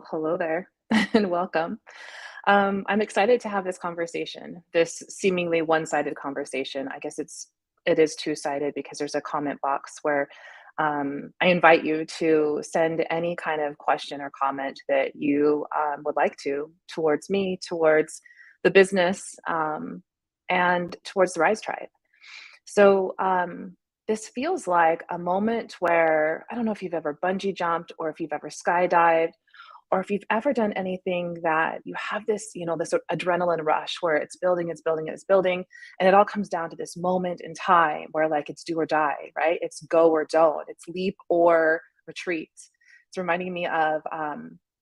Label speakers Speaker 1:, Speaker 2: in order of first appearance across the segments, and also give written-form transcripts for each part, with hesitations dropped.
Speaker 1: Well, hello there and welcome. I'm excited to have this conversation, this seemingly one-sided conversation. I guess it is two-sided because there's a comment box where I invite you to send any kind of question or comment that you would like to towards me, towards the business, and towards the Rise Tribe. So this feels like a moment where I don't know if you've ever bungee jumped or if you've ever skydived or if you've ever done anything that you have this, this sort of adrenaline rush where it's building, it's building, it's building, and it all comes down to this moment in time where like it's do or die, right? It's go or don't, it's leap or retreat. It's reminding me of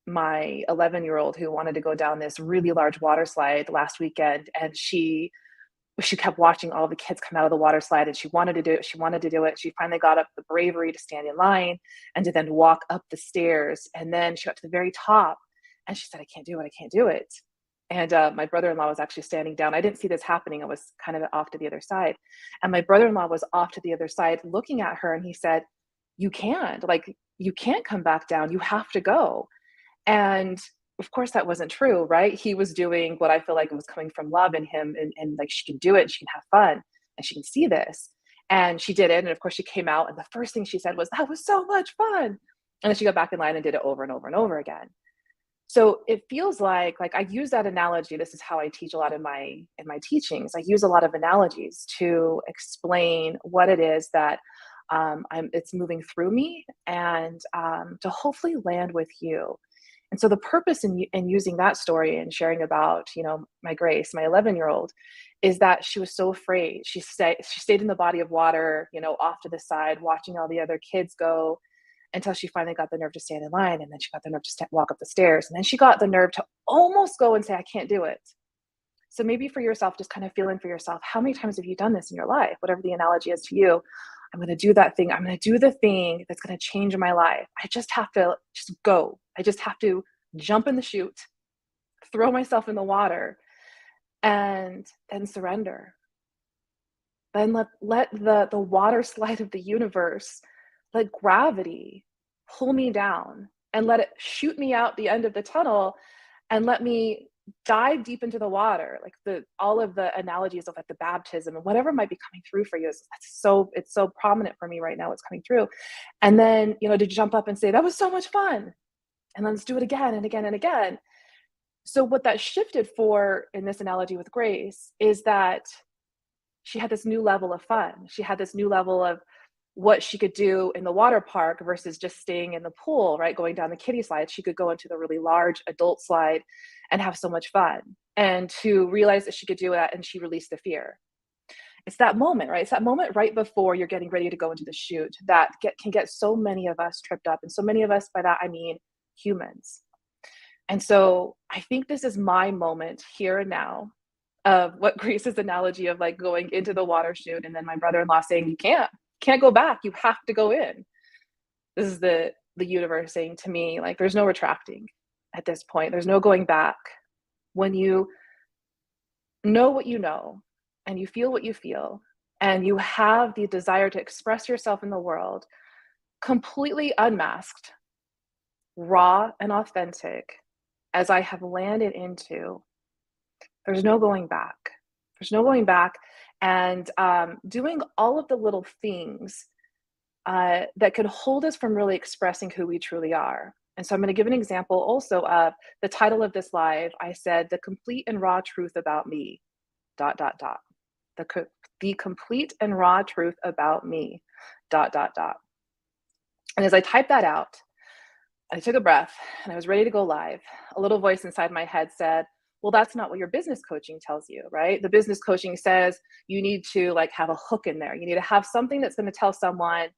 Speaker 1: my 11-year-old who wanted to go down this really large water slide last weekend, and she kept watching all the kids come out of the water slide and she wanted to do it. She wanted to do it. She finally got up the bravery to stand in line and to then walk up the stairs. And then she got to the very top and she said, I can't do it. I can't do it. And my brother-in-law was actually standing down. I didn't see this happening. I was kind of off to the other side. And my brother-in-law was off to the other side looking at her and he said, you can't come back down. You have to go. And of course that wasn't true, right? He was doing what I feel like was coming from love in him, and like she can do it, she can have fun, and she can see this. And she did it. And of course she came out, and the first thing she said was, that was so much fun. And then she got back in line and did it over and over and over again. So it feels like I use that analogy. This is how I teach a lot in my teachings. I use a lot of analogies to explain what it is that it's moving through me, and to hopefully land with you. And so the purpose in using that story and sharing about, my Grace, my 11-year-old, is that she was so afraid. She stayed in the body of water, off to the side, watching all the other kids go until she finally got the nerve to stand in line. And then she got the nerve to walk up the stairs. And then she got the nerve to almost go and say, I can't do it. So maybe for yourself, just kind of feel in for yourself, how many times have you done this in your life? Whatever the analogy is to you, I'm going to do that thing. I'm going to do the thing that's going to change my life. I just have to just go. I just have to jump in the chute, throw myself in the water, and then surrender. Then let the water slide of the universe, let gravity pull me down and let it shoot me out the end of the tunnel and let me dive deep into the water. Like all of the analogies of like the baptism and whatever might be coming through for you it's so prominent for me right now. It's coming through. And then, to jump up and say, that was so much fun. And let's do it again and again and again. So what that shifted for in this analogy with Grace is that she had this new level of fun. She had this new level of what she could do in the water park versus just staying in the pool, right? Going down the kiddie slide. She could go into the really large adult slide and have so much fun. And to realize that she could do that, and she released the fear. It's that moment, right? It's that moment right before you're getting ready to go into the chute that can get so many of us tripped up. And so many of us, by that I mean humans. And so I think this is my moment here and now of what Grace's analogy of like going into the water chute, and then my brother-in-law saying, you can't go back. You have to go in. This is the universe saying to me, like, there's no retracting at this point. There's no going back. When you know what you know, and you feel what you feel, and you have the desire to express yourself in the world, completely unmasked, raw and authentic, as I have landed into, there's no going back. There's no going back. And doing all of the little things that could hold us from really expressing who we truly are. And so I'm going to give an example also of the title of this live. I said, the complete and raw truth about me, ... The complete and raw truth about me, ... And as I typed that out, I took a breath and I was ready to go live. A little voice inside my head said, well, that's not what your business coaching tells you, right? The business coaching says you need to like have a hook in there. You need to have something that's going to tell someone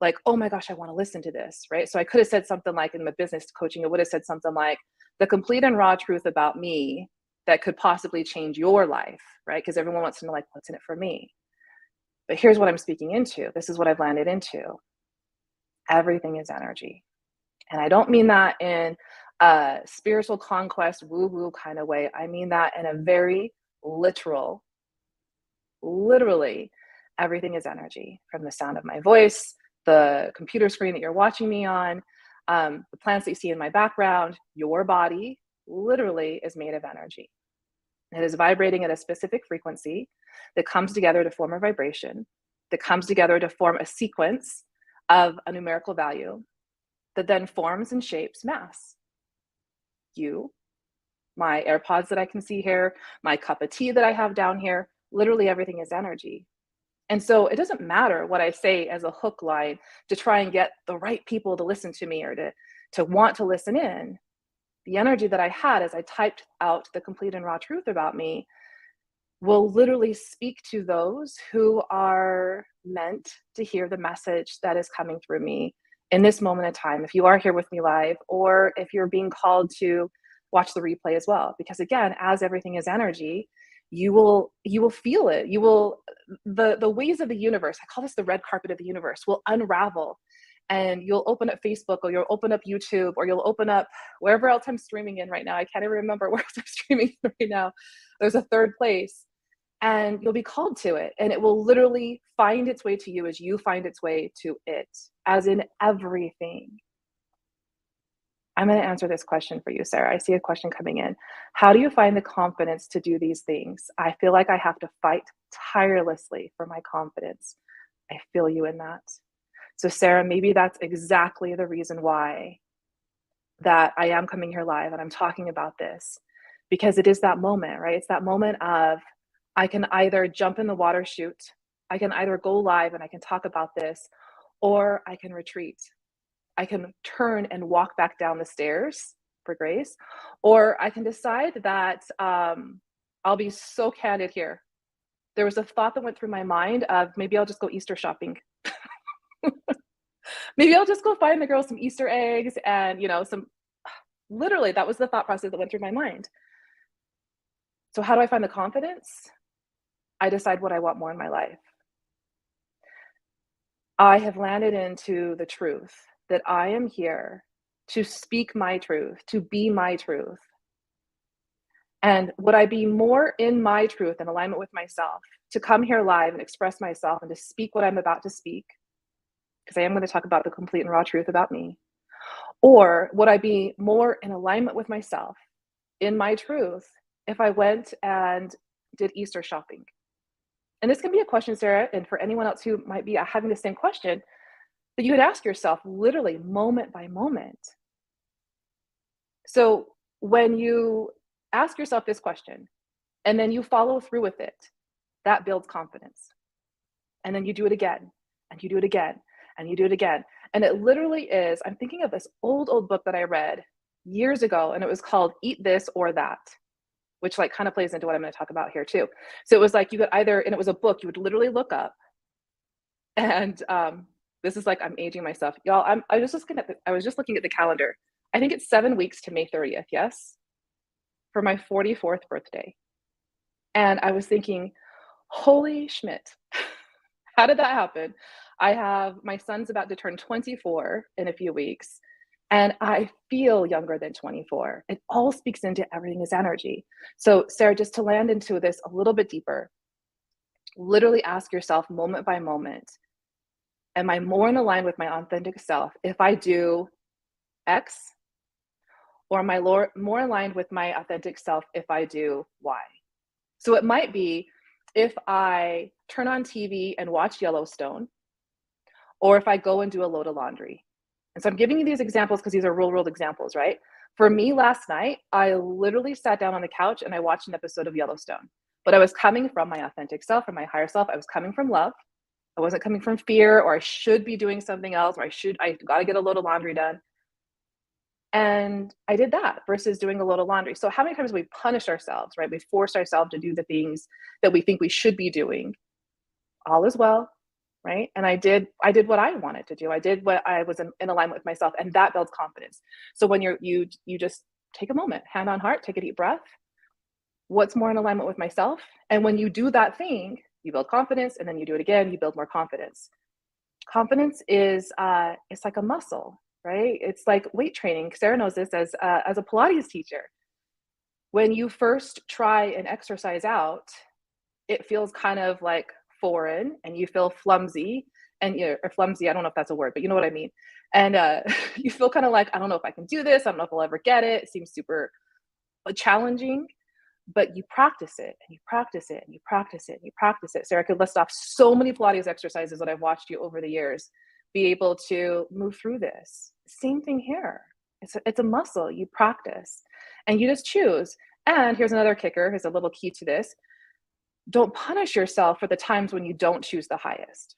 Speaker 1: like, oh my gosh, I want to listen to this, right? So I could have said something like, in the business coaching, it would have said something like, the complete and raw truth about me that could possibly change your life, right? Because everyone wants to know like, what's in it for me? But here's what I'm speaking into. This is what I've landed into. Everything is energy. And I don't mean that in a spiritual conquest, woo-woo kind of way. I mean that in a very literally, everything is energy. From the sound of my voice, the computer screen that you're watching me on, The plants that you see in my background, your body literally is made of energy. It is vibrating at a specific frequency that comes together to form a vibration, that comes together to form a sequence of a numerical value that then forms and shapes mass. You, my AirPods that I can see here, my cup of tea that I have down here, literally everything is energy. And so it doesn't matter what I say as a hook line to try and get the right people to listen to me or to want to listen in. The energy that I had as I typed out the complete and raw truth about me will literally speak to those who are meant to hear the message that is coming through me in this moment of time. If you are here with me live, or if you're being called to watch the replay as well, because again, as everything is energy, you will feel it. You will, the ways of the universe, I call this the red carpet of the universe, will unravel. And you'll open up Facebook, or you'll open up YouTube, or you'll open up wherever else I'm streaming in right now. I can't even remember where else I'm streaming right now. There's a third place, and you'll be called to it, and it will literally find its way to you as you find its way to it, as in everything. I'm going to answer this question for you, Sarah. I see a question coming in. How do you find the confidence to do these things? I feel like I have to fight tirelessly for my confidence. I feel you in that. So Sarah, maybe that's exactly the reason why that I am coming here live and I'm talking about this, because it is that moment, right? It's that moment of, I can either jump in the water chute, I can either go live and I can talk about this, or I can retreat. I can turn and walk back down the stairs for grace, or I can decide that I'll be so candid here. There was a thought that went through my mind of maybe I'll just go Easter shopping. Maybe I'll just go find the girls some Easter eggs and, literally that was the thought process that went through my mind. So how do I find the confidence? I decide what I want more in my life. I have landed into the truth that I am here to speak my truth, to be my truth. And would I be more in my truth and alignment with myself to come here live and express myself and to speak what I'm about to speak? Because I am going to talk about the complete and raw truth about me. Or would I be more in alignment with myself, in my truth, if I went and did Easter shopping? And this can be a question, Sarah, and for anyone else who might be having the same question, that you would ask yourself literally moment by moment. So when you ask yourself this question and then you follow through with it, that builds confidence. And then you do it again, and you do it again, and you do it again. And it literally is, I'm thinking of this old book that I read years ago, and it was called Eat This or That, which like kind of plays into what I'm going to talk about here too. So it was like you could either, and it was a book you would literally look up, and this is like I'm aging myself, y'all. I was just looking at the calendar. I think it's 7 weeks to May 30th. Yes, for my 44th birthday, and I was thinking, holy Schmidt, how did that happen? My son's about to turn 24 in a few weeks, and I feel younger than 24. It all speaks into everything is energy. So Sarah, just to land into this a little bit deeper, literally ask yourself moment by moment, am I more in line with my authentic self if I do X, or am I more aligned with my authentic self if I do Y? So it might be if I turn on TV and watch Yellowstone, or if I go and do a load of laundry. And so I'm giving you these examples because these are real world examples, right? For me last night, I literally sat down on the couch and I watched an episode of Yellowstone, but I was coming from my authentic self, from my higher self. I was coming from love. I wasn't coming from fear, or I should be doing something else, or I got to get a load of laundry done. And I did that versus doing a load of laundry. So how many times we punish ourselves, right? We force ourselves to do the things that we think we should be doing. All is well, right? And I did what I wanted to do. I did what I was in alignment with myself, and that builds confidence. So when you just take a moment, hand on heart, take a deep breath. What's more in alignment with myself? And when you do that thing, you build confidence, and then you do it again, you build more confidence. Confidence is it's like a muscle, right? It's like weight training. Sarah knows this as a Pilates teacher. When you first try an exercise out, it feels kind of like foreign and you feel clumsy and or flimsy, I don't know if that's a word, but you know what I mean. And you feel kind of like, I don't know if I can do this. I don't know if I'll ever get it. It seems super challenging, but you practice it and you practice it and you practice it and you practice it. So I could list off so many Pilates exercises that I've watched you over the years be able to move through this. Same thing here. It's a muscle. You practice and you just choose. And here's another kicker. Here's a little key to this. Don't punish yourself for the times when you don't choose the highest,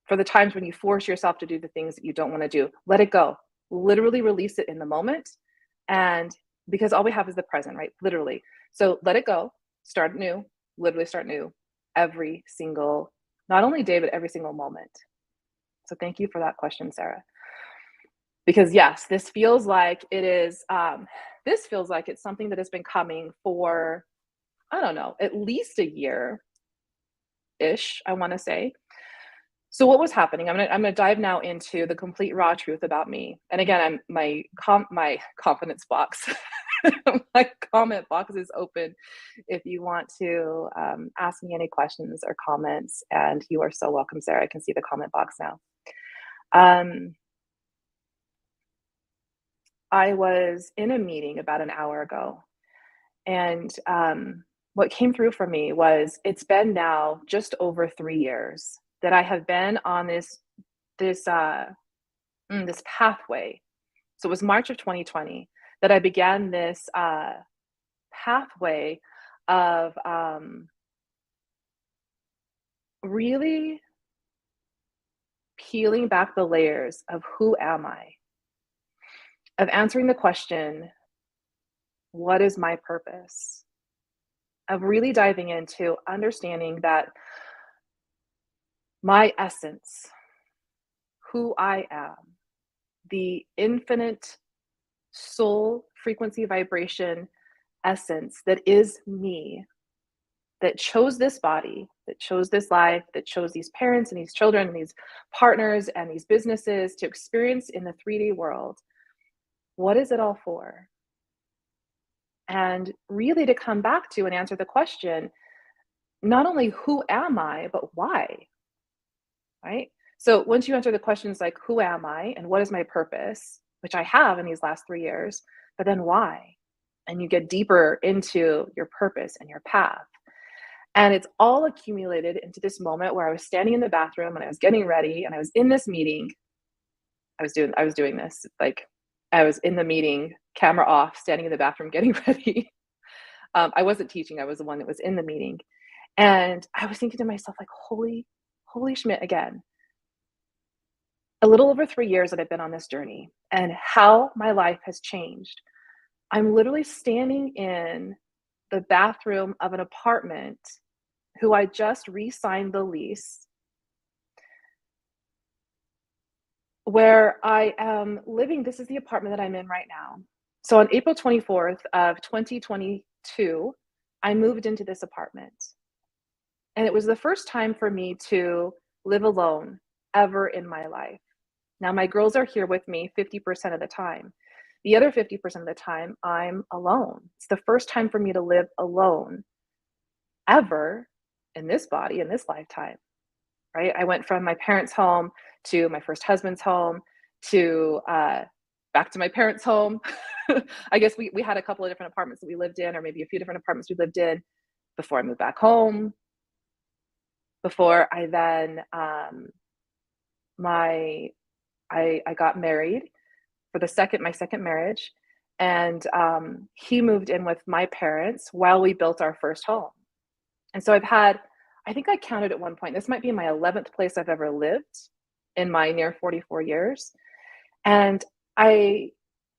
Speaker 1: for the times when you force yourself to do the things that you don't want to do. Let it go. Literally release it in the moment. And because all we have is the present, right? Literally. So let it go, start new, literally start new every single, not only day, but every single moment. So thank you for that question, Sarah. Because yes, this feels like it is, this feels like it's something that has been coming for, I don't know, at least a year-ish, I want to say. So what was happening? I'm gonna dive now into the complete raw truth about me. And again, my confidence box, my comment box is open if you want to ask me any questions or comments. And you are so welcome, Sarah. I can see the comment box now. I was in a meeting about an hour ago, and what came through for me was it's been now just over 3 years that I have been on this pathway. So it was March of 2020 that I began this pathway of really peeling back the layers of who am I, of answering the question, what is my purpose? Of really diving into understanding that my essence, who I am, the infinite soul frequency vibration essence that is me, that chose this body, that chose this life, that chose these parents and these children and these partners and these businesses to experience in the 3D world. What is it all for? And really to come back to and answer the question, not only who am I, but why, right? So once you answer the questions like, who am I and what is my purpose, which I have in these last 3 years, but then why? And you get deeper into your purpose and your path. And it's all accumulated into this moment where I was standing in the bathroom and I was getting ready and I was in this meeting. I was doing this, like I was in the meeting, camera off, standing in the bathroom, getting ready. I wasn't teaching. I was the one that was in the meeting. And I was thinking to myself, like, holy Schmidt again. A little over 3 years that I've been on this journey and how my life has changed. I'm literally standing in the bathroom of an apartment who I just re-signed the lease, where I am living. This is the apartment that I'm in right now. So on April 24th of 2022, I moved into this apartment. And it was the first time for me to live alone ever in my life. Now, my girls are here with me 50% of the time. The other 50% of the time, I'm alone. It's the first time for me to live alone ever in this body, in this lifetime, right? I went from my parents' home to my first husband's home to back to my parents' home. I guess we had a couple of different apartments that we lived in, or maybe a few different apartments we lived in before I moved back home. Before I then, I got married for my second marriage, and he moved in with my parents while we built our first home. And so I think I counted at one point, this might be my 11th place I've ever lived in my near 44 years. And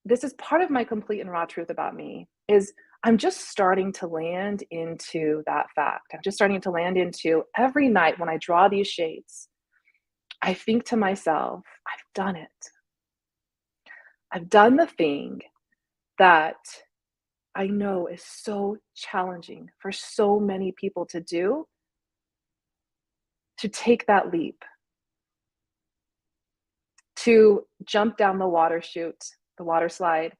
Speaker 1: this is part of my complete and raw truth about me, is I'm just starting to land into that fact. I'm just starting to land into every night when I draw these shades, I think to myself, I've done it. I've done the thing that I know is so challenging for so many people to do, to take that leap, to jump down the water chute, the water slide,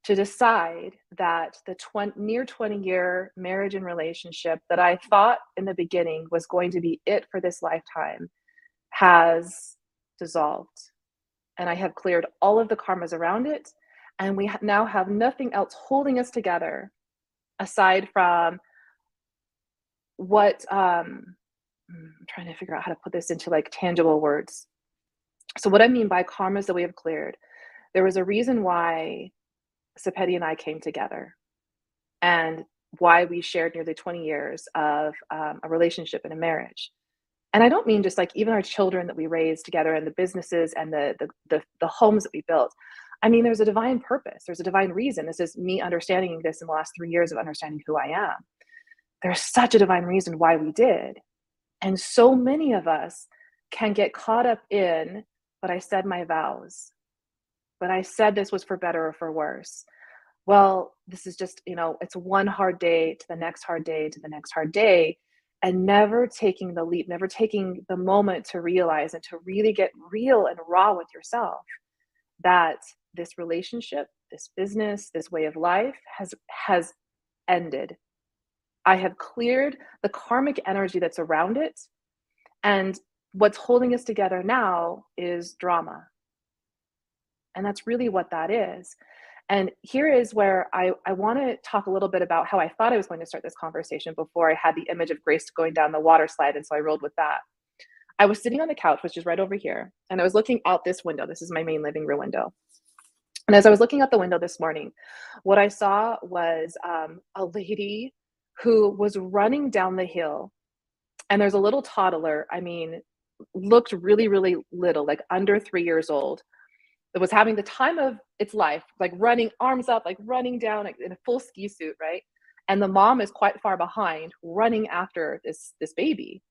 Speaker 1: to decide that the near 20-year marriage and relationship that I thought in the beginning was going to be it for this lifetime has dissolved, and I have cleared all of the karmas around it, and we now have nothing else holding us together aside from what I'm trying to figure out how to put this into like tangible words. So what I mean by karmas that we have cleared, there was a reason why Sapeti and I came together, and why we shared nearly 20 years of a relationship and a marriage. And I don't mean just like even our children that we raised together and the businesses and the homes that we built. I mean, there's a divine purpose. There's a divine reason. This is me understanding this in the last 3 years of understanding who I am. There's such a divine reason why we did. And so many of us can get caught up in, but I said my vows, but I said this was for better or for worse. Well, this is just, it's one hard day to the next hard day to the next hard day, and never taking the leap, never taking the moment to realize and to really get real and raw with yourself that this relationship, this business, this way of life has ended. I have cleared the karmic energy that's around it, and what's holding us together now is drama. And that's really what that is. And here is where I want to talk a little bit about how I thought I was going to start this conversation before I had the image of Grace going down the water slide. And so I rolled with that. I was sitting on the couch, which is right over here, and I was looking out this window. This is my main living room window. And as I was looking out the window this morning, what I saw was a lady who was running down the hill. And there's a little toddler, I mean, looked really, really little, like under 3 years old. It was having the time of its life, like running arms up, like running down like, in a full ski suit, right? And the mom is quite far behind, running after this baby.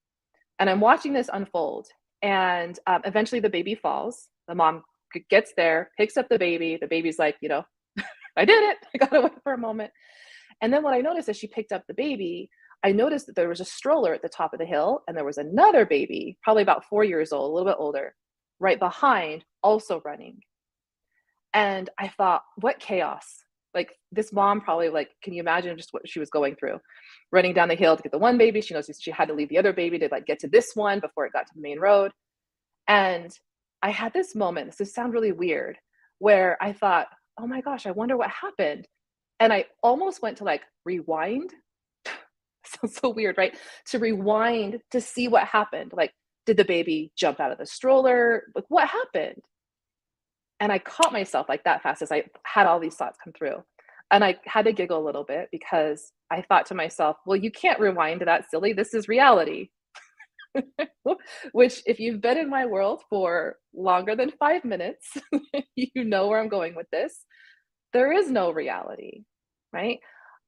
Speaker 1: And I'm watching this unfold. And eventually the baby falls. The mom gets there, picks up the baby. The baby's like, I did it. I got away for a moment. And then what I noticed as she picked up the baby, I noticed that there was a stroller at the top of the hill, and there was another baby, probably about 4 years old, a little bit older, right behind, also running. And I thought, what chaos. Like this mom probably can you imagine just what she was going through? Running down the hill to get the one baby. She knows she had to leave the other baby to get to this one before it got to the main road. And I had this moment, this will sound really weird, where I thought, oh my gosh, I wonder what happened. And I almost went to rewind. Sounds so weird, right? To rewind to see what happened. Did the baby jump out of the stroller? What happened? And I caught myself that fast as I had all these thoughts come through. And I had to giggle a little bit because I thought to myself, well, you can't rewind to that, silly. This is reality. Which, if you've been in my world for longer than 5 minutes, you know where I'm going with this. There is no reality, right?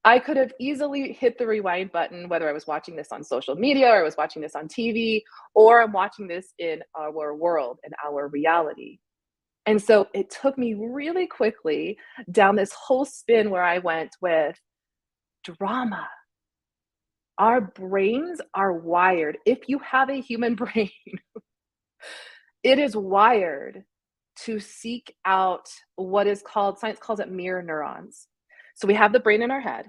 Speaker 1: I could have easily hit the rewind button, whether I was watching this on social media or I was watching this on TV, or I'm watching this in our world, in our reality. And so it took me really quickly down this whole spin where I went with drama. Our brains are wired. If you have a human brain, it is wired to seek out what is called, science calls it mirror neurons. So we have the brain in our head.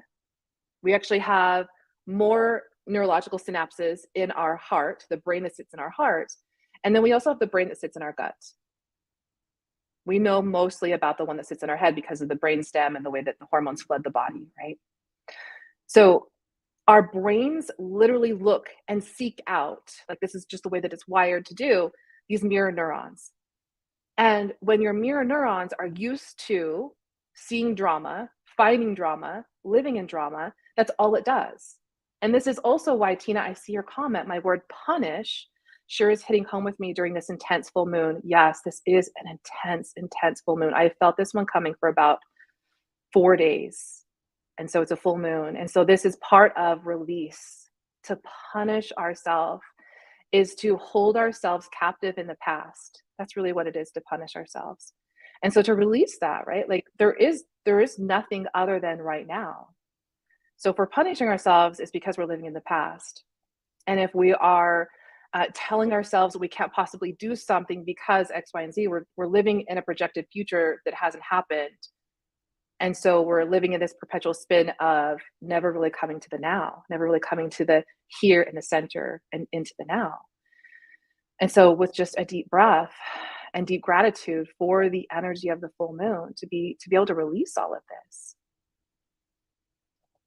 Speaker 1: We actually have more neurological synapses in our heart, the brain that sits in our heart. And then we also have the brain that sits in our gut. We know mostly about the one that sits in our head because of the brainstem and the way that the hormones flood the body, right? So our brains literally look and seek out, this is just the way that it's wired to do, these mirror neurons. And when your mirror neurons are used to seeing drama, finding drama, living in drama, that's all it does. And this is also why, Tina, I see your comment, my word punish sure is hitting home with me during this intense full moon. Yes, this is an intense, intense full moon. I felt this one coming for about 4 days. And so it's a full moon. And so this is part of release. To punish ourselves is to hold ourselves captive in the past. That's really what it is, to punish ourselves. And so to release that, right? There is nothing other than right now. So if we're punishing ourselves, it's because we're living in the past. And if we are telling ourselves we can't possibly do something because X, Y, and Z, we're living in a projected future that hasn't happened. And so we're living in this perpetual spin of never really coming to the now, never really coming to the here in the center and into the now. And so with just a deep breath and deep gratitude for the energy of the full moon to be able to release all of this.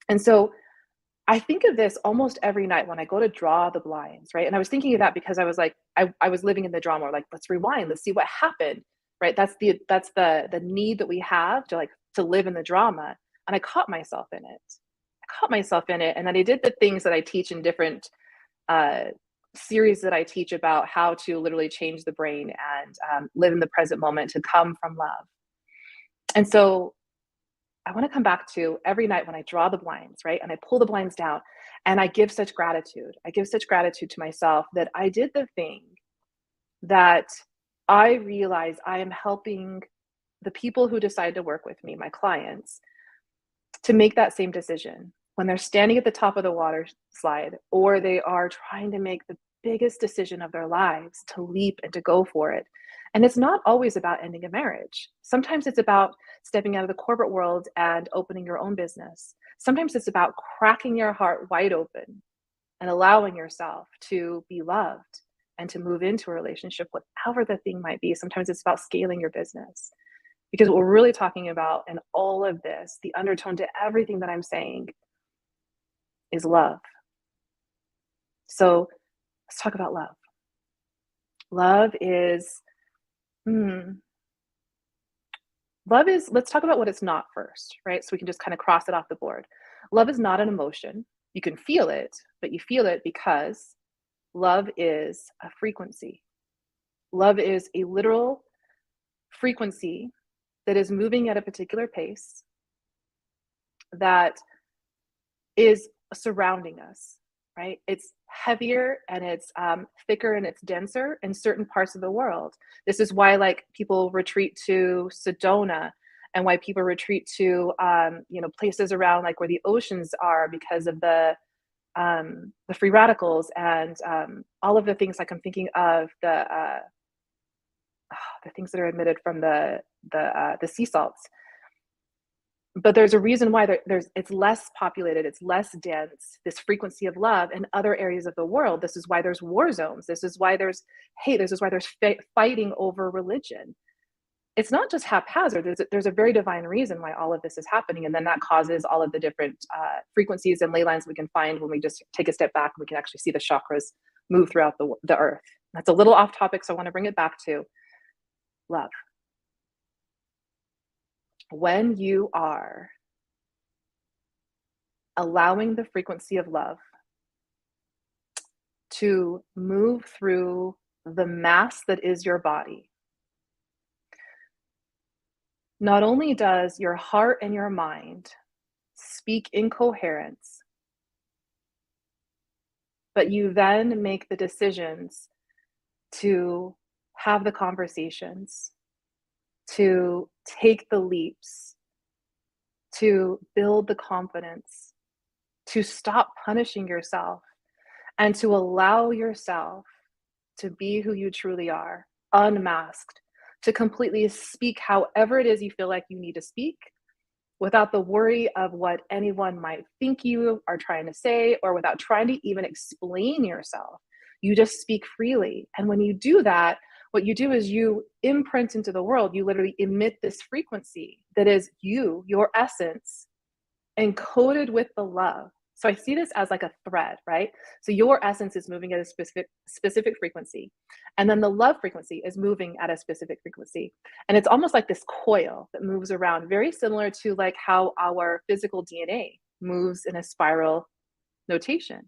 Speaker 1: And so I think of this almost every night when I go to draw the blinds, right? And I was thinking of that because I was like, I was living in the drama, like, let's rewind, let's see what happened, right? That's the need that we have to like to live in the drama. And I caught myself in it. I caught myself in it. And then I did the things that I teach in different uh, series that I teach about how to literally change the brain and live in the present moment to come from love. And so I want to come back to every night when I draw the blinds, right? And I pull the blinds down and I give such gratitude. I give such gratitude to myself that I did the thing that I realize I am helping the people who decide to work with me, my clients, to make that same decision when they're standing at the top of the water slide or they are trying to make the biggest decision of their lives to leap and to go for it. And it's not always about ending a marriage. Sometimes it's about stepping out of the corporate world and opening your own business. Sometimes it's about cracking your heart wide open and allowing yourself to be loved and to move into a relationship, whatever the thing might be. Sometimes it's about scaling your business. Because what we're really talking about in all of this, the undertone to everything that I'm saying is love. So let's talk about love. Love is, hmm, let's talk about what it's not first, right? So we can just kind of cross it off the board. Love is not an emotion. You can feel it, but you feel it because love is a frequency. Love is a literal frequency that is moving at a particular pace that is surrounding us, right? It's heavier and it's thicker and it's denser in certain parts of the world. This is why, like, people retreat to Sedona, and why people retreat to, places around like where the oceans are because of the free radicals and all of the things. Like, I'm thinking of the things that are emitted from the sea salts. But there's a reason why there's it's less populated, it's less dense, this frequency of love in other areas of the world. This is why there's war zones. This is why there's hate. This is why there's fighting over religion. It's not just haphazard. There's a very divine reason why all of this is happening. And then that causes all of the different frequencies and ley lines we can find when we just take a step back and we can actually see the chakras move throughout the earth. That's a little off topic, so I want to bring it back to love. When you are allowing the frequency of love to move through the mass that is your body, not only does your heart and your mind speak in coherence, but you then make the decisions to have the conversations, to take the leaps, to build the confidence, to stop punishing yourself, and to allow yourself to be who you truly are, unmasked, to completely speak however it is you feel like you need to speak without the worry of what anyone might think you are trying to say, or without trying to even explain yourself. You just speak freely. And when you do that, what you do is you imprint into the world, you literally emit this frequency that is you, your essence, encoded with the love. So I see this as like a thread, right? So your essence is moving at a specific frequency, and then the love frequency is moving at a specific frequency. And it's almost like this coil that moves around, very similar to like how our physical DNA moves in a spiral notation.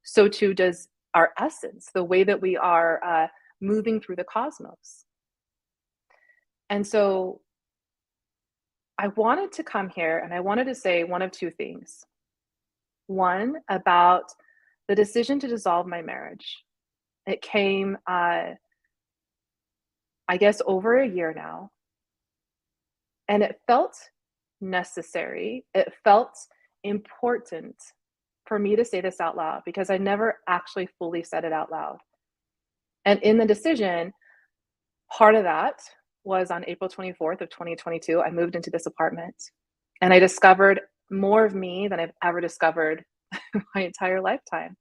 Speaker 1: So too does our essence, the way that we are moving through the cosmos. And so I wanted to come here and I wanted to say one of two things. One, about the decision to dissolve my marriage. It came, I guess, over a year now, and it felt necessary. It felt important for me to say this out loud because I never actually fully said it out loud. And in the decision, part of that was on April 24th of 2022, I moved into this apartment and I discovered more of me than I've ever discovered my entire lifetime.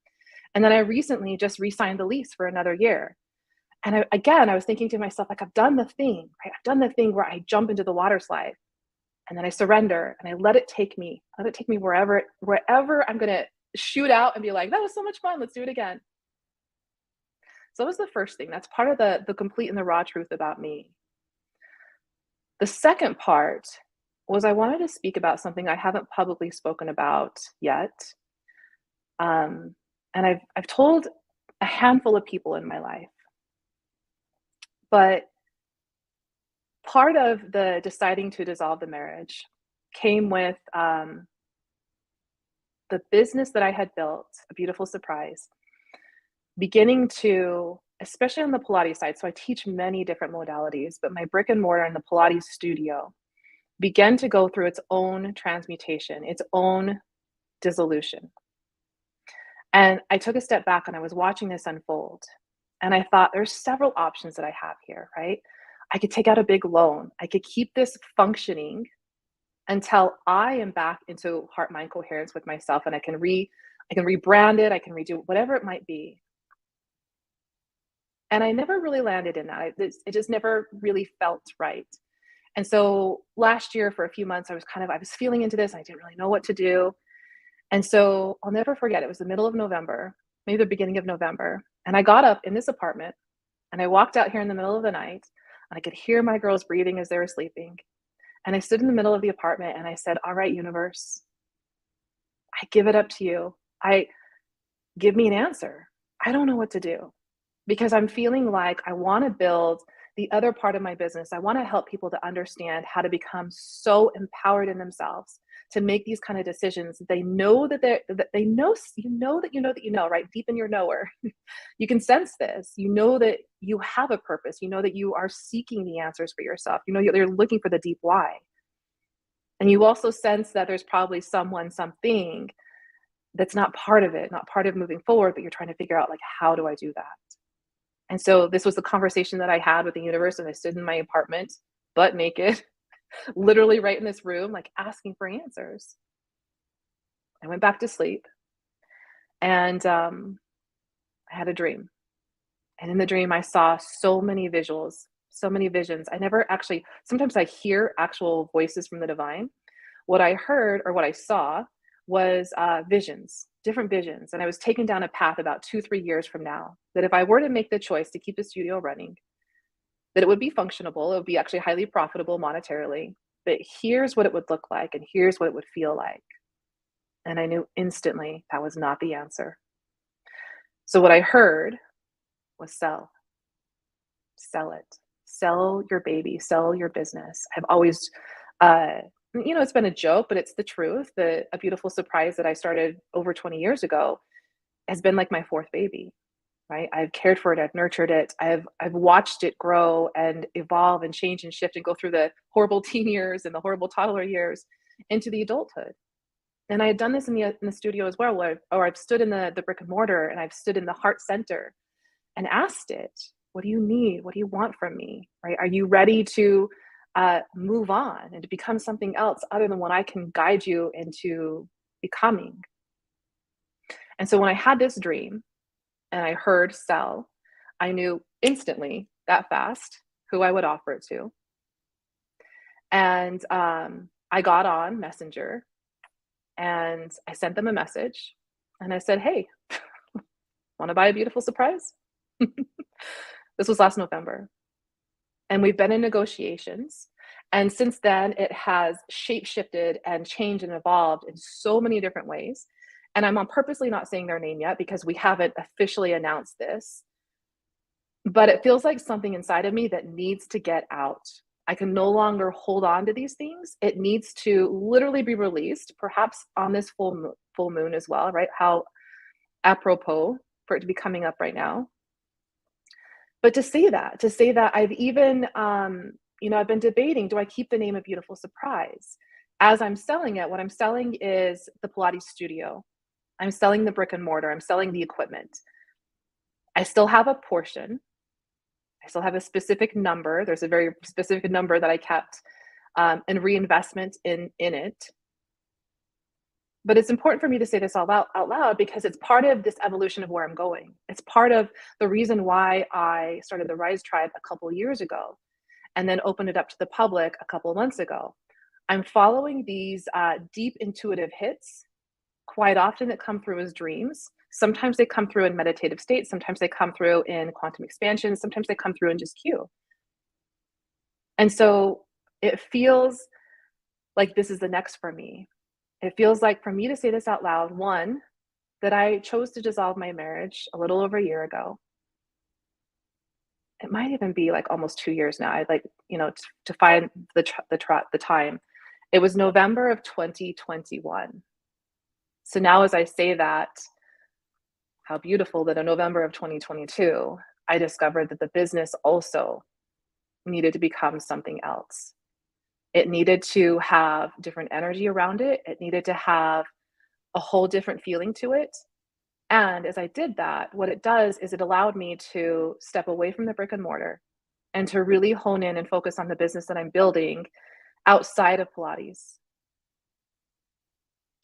Speaker 1: And then I recently just re-signed the lease for another year. And I was thinking to myself, like, I've done the thing, right? I've done the thing where I jump into the water slide and then I surrender and I let it take me wherever I'm gonna shoot out and be like, that was so much fun. Let's do it again. So that was the first thing. That's part of the complete and the raw truth about me. The second part was I wanted to speak about something I haven't publicly spoken about yet. And I've told a handful of people in my life, but part of the deciding to dissolve the marriage came with the business that I had built, a beautiful surprise, beginning to, especially on the Pilates side. So I teach many different modalities, but my brick and mortar and the Pilates studio began to go through its own transmutation, its own dissolution. And I took a step back and I was watching this unfold. And I thought, there's several options that I have here, right? I could take out a big loan. I could keep this functioning until I am back into heart mind coherence with myself and I can rebrand it, I can redo whatever it might be. And I never really landed in that. It just never really felt right. And so last year for a few months I was feeling into this and I didn't really know what to do. And so I'll never forget, it was the middle of November, maybe the beginning of November, and I got up in this apartment and I walked out here in the middle of the night and I could hear my girls breathing as they were sleeping. And I stood in the middle of the apartment and I said, "All right, universe, I give it up to you. I Give me an answer. I don't know what to do." Because I'm feeling like I want to build the other part of my business. I want to help people to understand how to become so empowered in themselves to make these kind of decisions. They know that they know, right? Deep in your knower, you can sense this. You know that you have a purpose. You know that you are seeking the answers for yourself. You know you're looking for the deep why. And you also sense that there's probably someone, something that's not part of it, not part of moving forward, but you're trying to figure out, like, how do I do that? And so this was the conversation that I had with the universe, and I stood in my apartment, butt naked, literally right in this room, like asking for answers. I went back to sleep, and I had a dream. And in the dream, I saw so many visuals, so many visions. I never actually, sometimes I hear actual voices from the divine. What I heard or what I saw was visions, different visions. And I was taken down a path about 2, 3 years from now that if I were to make the choice to keep the studio running, that it would be functionable, it would be actually highly profitable monetarily. But here's what it would look like, and here's what it would feel like. And I knew instantly that was not the answer. So what I heard was sell it, sell your baby, sell your business. I've always, uh, it's been a joke, but it's the truth. A beautiful surprise that I started over 20 years ago has been like my fourth baby. Right? I've cared for it, I've nurtured it, I've watched it grow and evolve and change and shift and go through the horrible teen years and the horrible toddler years into the adulthood. And I had done this in the studio as well, or I've stood in the brick and mortar and I've stood in the heart center and asked it, "What do you need? What do you want from me? Right? Are you ready to move on and to become something else other than what I can guide you into becoming?" And so when I had this dream and I heard sell, I knew instantly, that fast, who I would offer it to. And I got on Messenger and I sent them a message and I said, "Hey, want to buy a beautiful surprise?" This was last November. And we've been in negotiations. And since then, it has shape shifted and changed and evolved in so many different ways. And I'm on purposely not saying their name yet because we haven't officially announced this. But it feels like something inside of me that needs to get out. I can no longer hold on to these things. It needs to literally be released, perhaps on this full moon as well, right? How apropos for it to be coming up right now. But to say that I've even, I've been debating, do I keep the name A Beautiful Surprise? As I'm selling it, what I'm selling is the Pilates studio. I'm selling the brick and mortar. I'm selling the equipment. I still have a portion. I still have a specific number. There's a very specific number that I kept, and reinvestment in it. But it's important for me to say this out loud because it's part of this evolution of where I'm going. It's part of the reason why I started the Rise Tribe a couple years ago and then opened it up to the public a couple months ago. I'm following these deep intuitive hits quite often that come through as dreams. Sometimes they come through in meditative states. Sometimes they come through in quantum expansion. Sometimes they come through in just Q. And so it feels like this is the next for me. It feels like for me to say this out loud, one, that I chose to dissolve my marriage a little over a year ago. It might even be like almost 2 years now. I'd like, to find the time. It was November of 2021. So now as I say that, how beautiful that in November of 2022, I discovered that the business also needed to become something else. It needed to have different energy around it. It needed to have a whole different feeling to it. And as I did that, what it does is it allowed me to step away from the brick and mortar and to really hone in and focus on the business that I'm building outside of Pilates.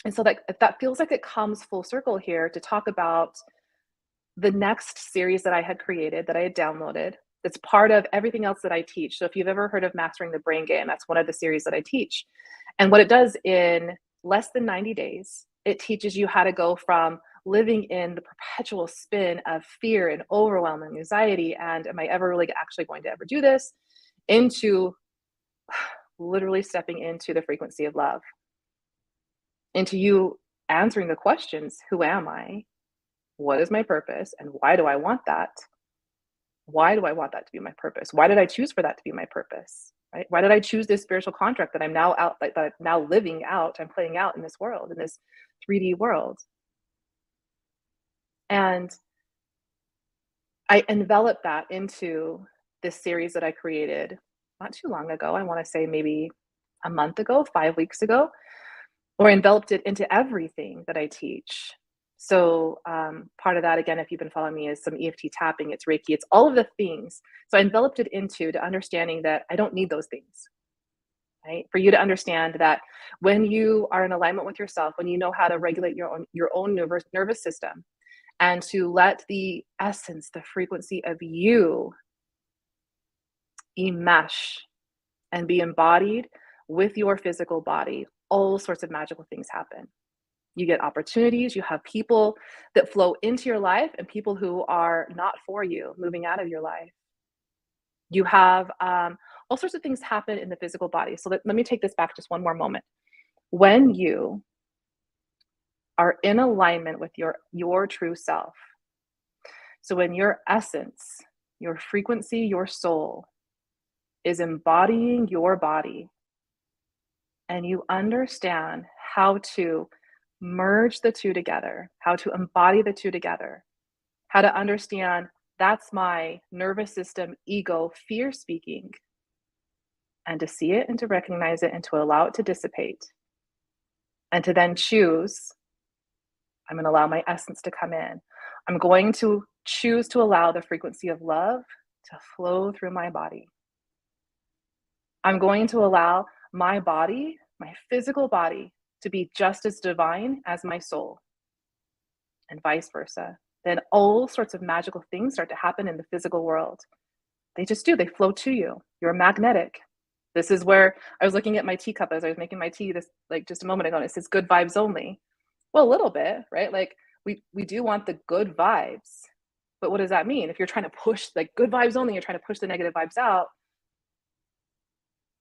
Speaker 1: And so that feels like it comes full circle here to talk about the next series that I had created, that I had downloaded. That's part of everything else that I teach. So if you've ever heard of Mastering the Brain Game, that's one of the series that I teach. And what it does in less than 90 days, it teaches you how to go from living in the perpetual spin of fear and overwhelm and anxiety and am I ever really actually going to ever do this, into literally stepping into the frequency of love, into you answering the questions: who am I, what is my purpose, and why do I want that? Why do I want that to be my purpose? Why did I choose for that to be my purpose? Right? Why did I choose this spiritual contract that I'm now out, that I'm now living out, I'm playing out in this world, in this 3D world? And I enveloped that into this series that I created not too long ago. I want to say maybe a month ago, 5 weeks ago, or enveloped it into everything that I teach. So part of that, again, if you've been following me, is some EFT tapping, it's Reiki, it's all of the things. So I enveloped it into to understanding that I don't need those things, right? For you to understand that when you are in alignment with yourself, when you know how to regulate your own nervous system, and to let the essence, the frequency of you enmesh and be embodied with your physical body, all sorts of magical things happen. You get opportunities, you have people that flow into your life and people who are not for you moving out of your life. You have all sorts of things happen in the physical body. So let me take this back just one more moment. When you are in alignment with your true self, so when your essence, your frequency, your soul is embodying your body, and you understand how to merge the two together, how to embody the two together, how to understand that's my nervous system, ego, fear speaking, and to see it and to recognize it and to allow it to dissipate, and to then choose, I'm going to allow my essence to come in. I'm going to choose to allow the frequency of love to flow through my body. I'm going to allow my body, my physical body, to be just as divine as my soul, and vice versa. Then all sorts of magical things start to happen in the physical world. They just do, they flow to you. You're magnetic. This is where I was looking at my teacup as I was making my tea this like just a moment ago, and it says good vibes only. Well, a little bit, right? Like we do want the good vibes. But what does that mean? If you're trying to push like good vibes only, you're trying to push the negative vibes out.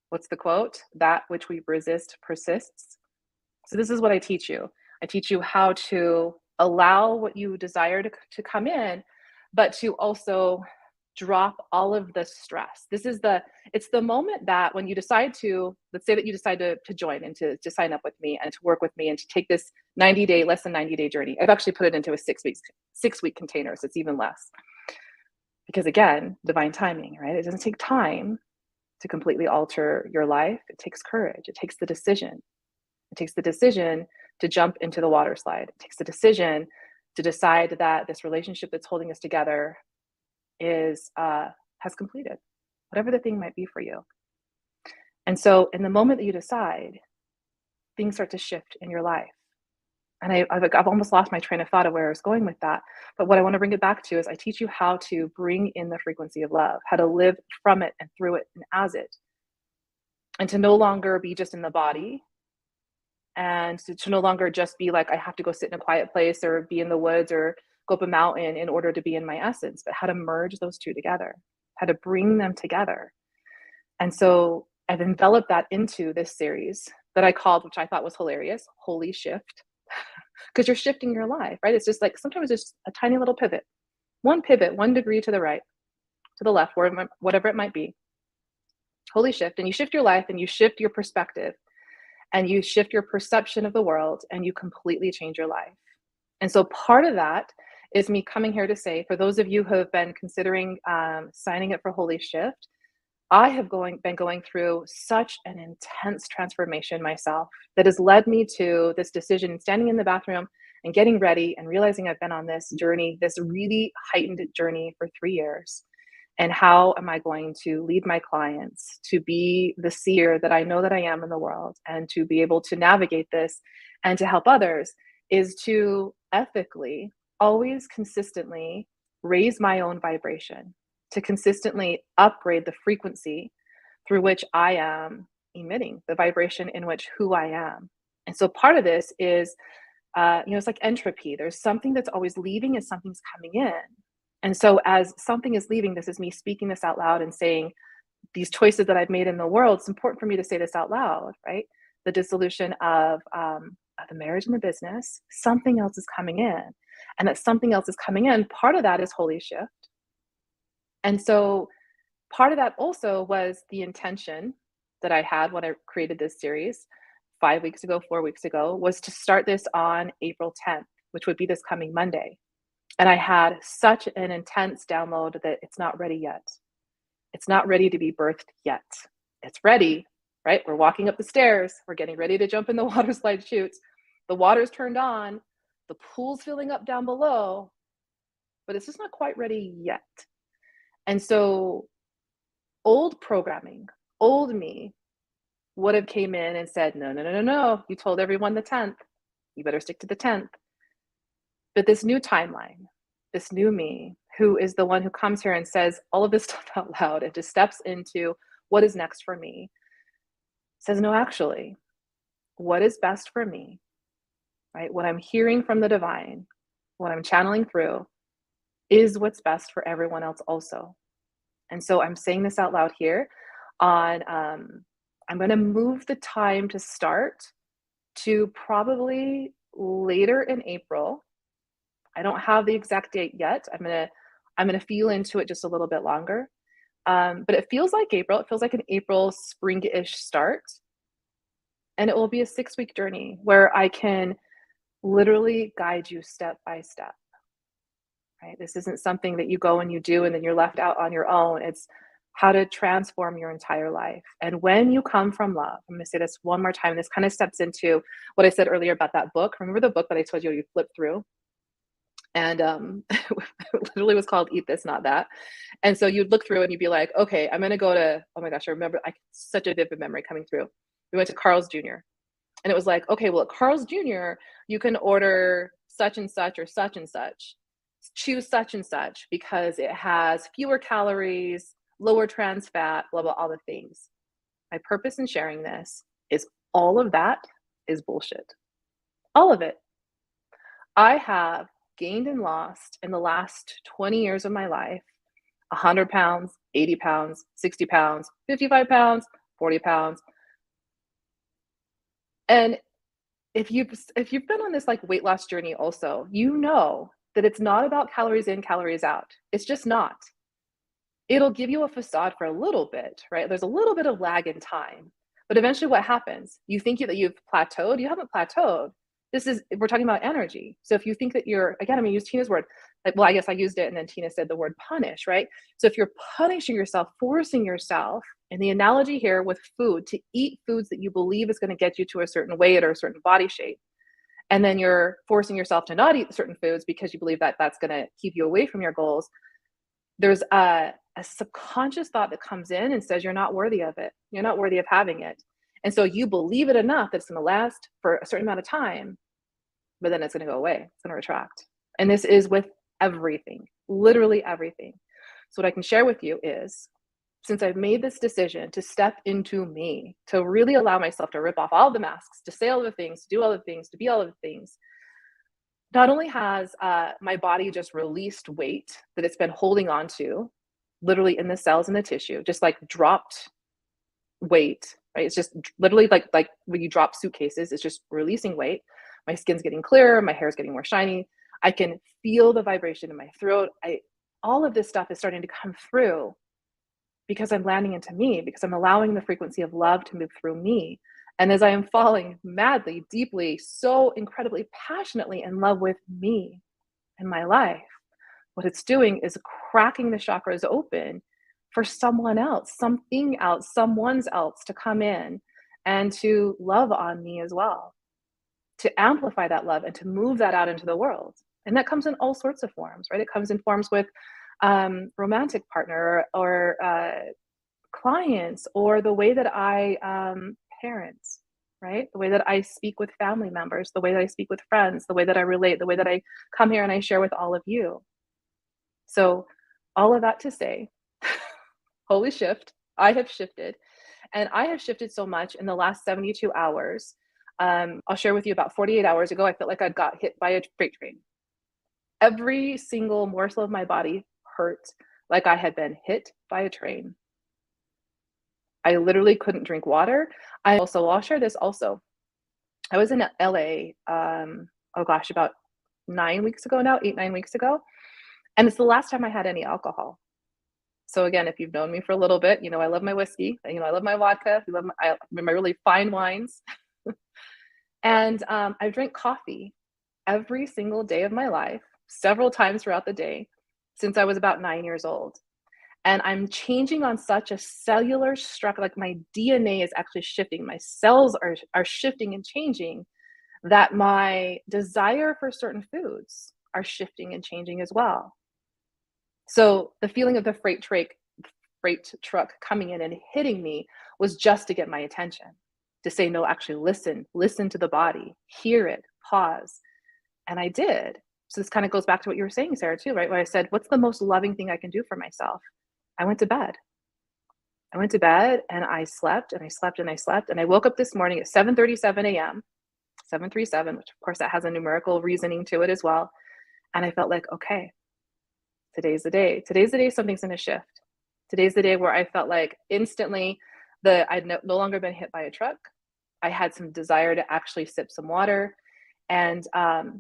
Speaker 1: What's the quote? That which we resist persists. So this is what I teach you. I teach you how to allow what you desire to come in, but to also drop all of the stress. It's the moment that when you decide to, let's say that you decide to join and to sign up with me and to work with me and to take this 90-day, less than 90-day journey. I've actually put it into a 6-week container, so it's even less. Because again, divine timing, right? It doesn't take time to completely alter your life. It takes courage. It takes the decision. It takes the decision to jump into the water slide. It takes the decision to decide that this relationship that's holding us together has completed, whatever the thing might be for you. And so in the moment that you decide, things start to shift in your life. And I've almost lost my train of thought of where I was going with that. But what I want to bring it back to is I teach you how to bring in the frequency of love, how to live from it and through it and as it, and to no longer be just in the body, and to no longer just be like, I have to go sit in a quiet place or be in the woods or go up a mountain in order to be in my essence, but how to merge those two together, how to bring them together. And so I've enveloped that into this series that I called, which I thought was hilarious, Holy Shift, because you're shifting your life, right? It's just like sometimes it's just a tiny little pivot, 1 degree to the right, to the left, whatever it might be. Holy shift. And you shift your life and you shift your perspective and you shift your perception of the world and you completely change your life. And so part of that is me coming here to say, for those of you who have been considering signing up for Holy Shift, I have been going through such an intense transformation myself that has led me to this decision, standing in the bathroom and getting ready and realizing I've been on this journey, this really heightened journey for 3 years. And how am I going to lead my clients to be the seer that I know that I am in the world and to be able to navigate this and to help others is to ethically, always consistently raise my own vibration, to consistently upgrade the frequency through which I am emitting, the vibration in which who I am. And so part of this is, it's like entropy. There's something that's always leaving and something's coming in. And so as something is leaving, this is me speaking this out loud and saying these choices that I've made in the world. It's important for me to say this out loud, right? The dissolution of the marriage and the business, something else is coming in. And that something else is coming in. Part of that is Holy Shift. And so part of that also was the intention that I had when I created this series 5 weeks ago, 4 weeks ago, was to start this on April 10th, which would be this coming Monday. And I had such an intense download that it's not ready yet. It's not ready to be birthed yet. It's ready, right? We're walking up the stairs. We're getting ready to jump in the water slide chutes. The water's turned on. The pool's filling up down below, but it's just not quite ready yet. And so old programming, old me would have came in and said, no. You told everyone the 10th. You better stick to the 10th. But this new timeline, this new me, who is the one who comes here and says all of this stuff out loud and just steps into what is next for me, says, no, actually, what is best for me, right? What I'm hearing from the divine, what I'm channeling through is what's best for everyone else also. And so I'm saying this out loud here on, I'm going to move the time to start to probably later in April. I don't have the exact date yet. I'm gonna feel into it just a little bit longer. But it feels like April. It feels like an April spring-ish start. And it will be a 6-week journey where I can literally guide you step by step. Right? This isn't something that you go and you do and then you're left out on your own. It's how to transform your entire life. And when you come from love, I'm gonna say this one more time. This kind of steps into what I said earlier about that book. Remember the book that I told you flip through? And it literally was called Eat This, Not That. And so you'd look through and you'd be like, okay, I'm going to go to, oh my gosh, I remember, such a vivid memory coming through. We went to Carl's Jr. And it was like, okay, well, at Carl's Jr., you can order such and such or such and such. Choose such and such because it has fewer calories, lower trans fat, blah, blah, all the things. My purpose in sharing this is all of that is bullshit. All of it. I have gained and lost in the last 20 years of my life 100 pounds, 80 pounds, 60 pounds, 55 pounds, 40 pounds. And if you've been on this like weight loss journey also, you know that it's not about calories in, calories out. It's just not. It'll give you a facade for a little bit, right? There's a little bit of lag in time. But eventually what happens? You think that you've plateaued. You haven't plateaued. We're talking about energy. So if you think that you're, again, I'm gonna use Tina's word, like, well, I guess I used it and then Tina said the word punish, right? So if you're punishing yourself, forcing yourself, and the analogy here with food, to eat foods that you believe is gonna get you to a certain weight or a certain body shape, and then you're forcing yourself to not eat certain foods because you believe that that's gonna keep you away from your goals, there's a subconscious thought that comes in and says, you're not worthy of it. You're not worthy of having it. And so you believe it enough that it's gonna last for a certain amount of time. but then it's going to go away. It's going to retract. And this is with everything, literally everything. So what I can share with you is, since I've made this decision to step into me, to really allow myself to rip off all the masks, to say all the things, to do all the things, to be all of the things, not only has my body just released weight that it's been holding on to, literally in the cells and the tissue, just like dropped weight, right? It's just literally like when you drop suitcases, it's just releasing weight. My skin's getting clearer, my hair's getting more shiny. I can feel the vibration in my throat. All of this stuff is starting to come through because I'm landing into me, because I'm allowing the frequency of love to move through me. And as I am falling madly, deeply, so incredibly passionately in love with me and my life, what it's doing is cracking the chakras open for someone else, something else, someone's else to come in and to love on me as well, to amplify that love and to move that out into the world. And that comes in all sorts of forms, right? It comes in forms with romantic partner or clients, or the way that I parent, right? The way that I speak with family members, the way that I speak with friends, the way that I relate, the way that I come here and I share with all of you. So all of that to say, holy shift, I have shifted. And I have shifted so much in the last 72 hours. I'll share with you, about 48 hours ago, I felt like I got hit by a freight train. Every single morsel of my body hurt like I had been hit by a train. I literally couldn't drink water. I'll share this also. I was in LA, oh gosh, about 9 weeks ago now, 8, 9 weeks ago. And it's the last time I had any alcohol. So again, if you've known me for a little bit, you know I love my whiskey. You know I love my vodka. I love my really fine wines. And I drink coffee every single day of my life, several times throughout the day, since I was about 9 years old. And I'm changing on such a cellular structure, like my DNA is actually shifting. My cells are shifting and changing, that my desire for certain foods are shifting and changing as well. So the feeling of the freight truck coming in and hitting me was just to get my attention, to say, no, actually listen to the body, hear it, pause. And I did. So this kind of goes back to what you were saying, Sarah, too, right? Where I said, what's the most loving thing I can do for myself? I went to bed. I went to bed and I slept and I slept and I slept. And I woke up this morning at 7:37 a.m., 737, which of course that has a numerical reasoning to it as well. And I felt like, okay, today's the day. Today's the day something's going to shift. Today's the day where I felt like instantly I'd no longer been hit by a truck. I had some desire to actually sip some water. And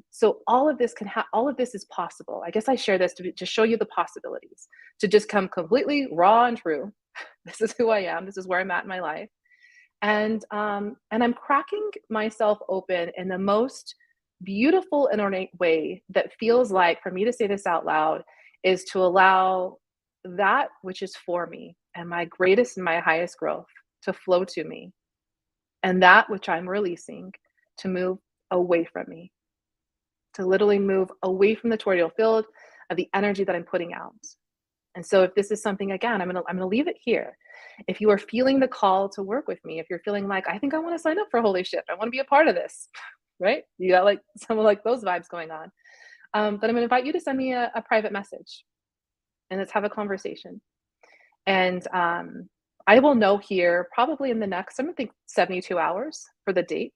Speaker 1: so all of this all of this is possible. I guess I share this to show you the possibilities, to just come completely raw and true. This is who I am. This is where I'm at in my life. And I'm cracking myself open in the most beautiful and ornate way that feels like, for me to say this out loud, is to allow that which is for me and my greatest and my highest growth to flow to me, and that which I'm releasing to move away from me, to literally move away from the tornado field of the energy that I'm putting out. And so if this is something, again, I'm gonna leave it here. If you are feeling the call to work with me, if you're feeling like, I think I want to sign up for Holy Shift, I want to be a part of this, right? You got like some of like those vibes going on. But I'm gonna invite you to send me a private message and let's have a conversation. And I will know here probably in the next, I'm gonna think 72 hours for the date.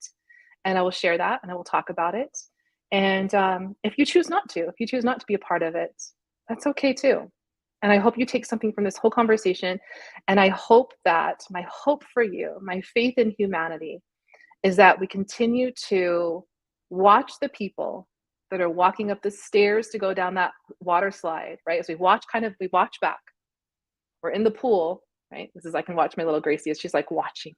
Speaker 1: And I will share that and I will talk about it. And if you choose not to be a part of it, that's okay too. And I hope you take something from this whole conversation. And I hope that my hope for you, my faith in humanity, is that we continue to watch the people that are walking up the stairs to go down that water slide, right? As we watch back. We're in the pool, right? I can watch my little Gracie as she's like watching.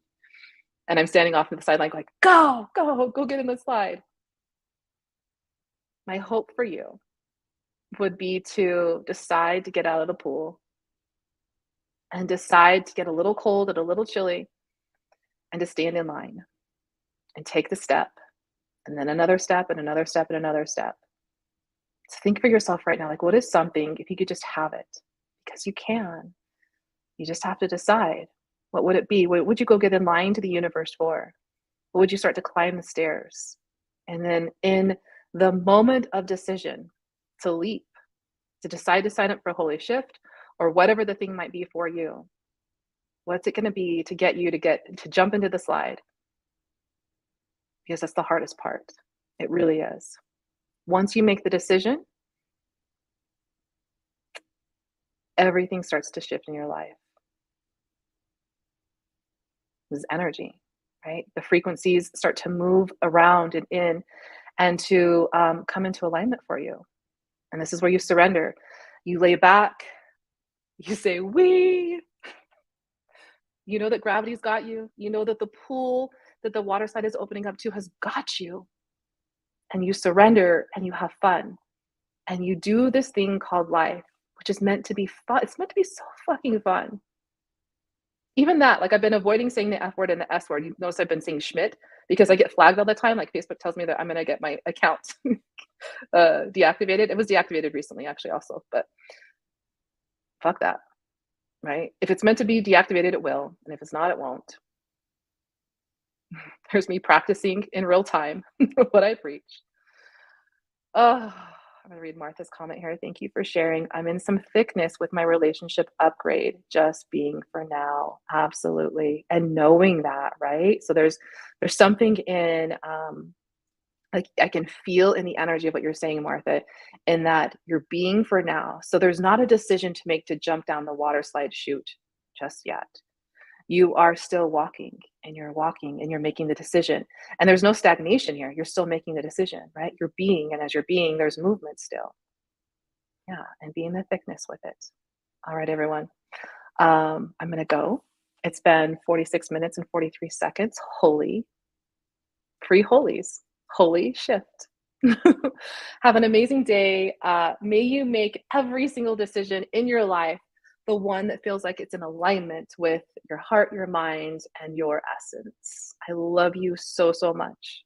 Speaker 1: And I'm standing off to the sideline like, go get in the slide. My hope for you would be to decide to get out of the pool and decide to get a little cold and a little chilly and to stand in line and take the step and then another step and another step and another step. So think for yourself right now, like, what is something, if you could just have it, because you can, you just have to decide. What would it be? What would you go get in line to the universe for? What would you start to climb the stairs? And then in The moment of decision to leap, to decide to sign up for Holy Shift or whatever the thing might be for you. What's it gonna be to get you to jump into the slide? Because that's the hardest part. It really is. Once you make the decision, everything starts to shift in your life. This is energy, right? The frequencies start to move around and in and to come into alignment for you. And this is where you surrender. You lay back, you say, we, you know that gravity's got you. You know that the pool that the water side is opening up to has got you. And you surrender and you have fun. And you do this thing called life, which is meant to be fun. It's meant to be so fucking fun. Even that, like I've been avoiding saying the F word and the S word. You notice I've been saying Schmidt because I get flagged all the time. Like Facebook tells me that I'm gonna get my account deactivated. It was deactivated recently, actually, also. But fuck that, right? If it's meant to be deactivated, it will, and if it's not, it won't. Here's me practicing in real time what I preach. Oh, I'm gonna read Martha's comment here. Thank you for sharing. I'm in some thickness with my relationship upgrade, just being for now. Absolutely. And knowing that, right? So there's something in like I can feel in the energy of what you're saying, Martha, in that you're being for now. So there's not a decision to make to jump down the water slide chute just yet. You are still walking and you're making the decision. And there's no stagnation here. You're still making the decision, right? You're being, and as you're being, there's movement still. Yeah, and be in the thickness with it. All right, everyone. I'm gonna go. It's been 46 minutes and 43 seconds. Holy, free holies, holy shift. Have an amazing day. May you make every single decision in your life the one that feels like it's in alignment with your heart, your mind, and your essence. I love you so, so much.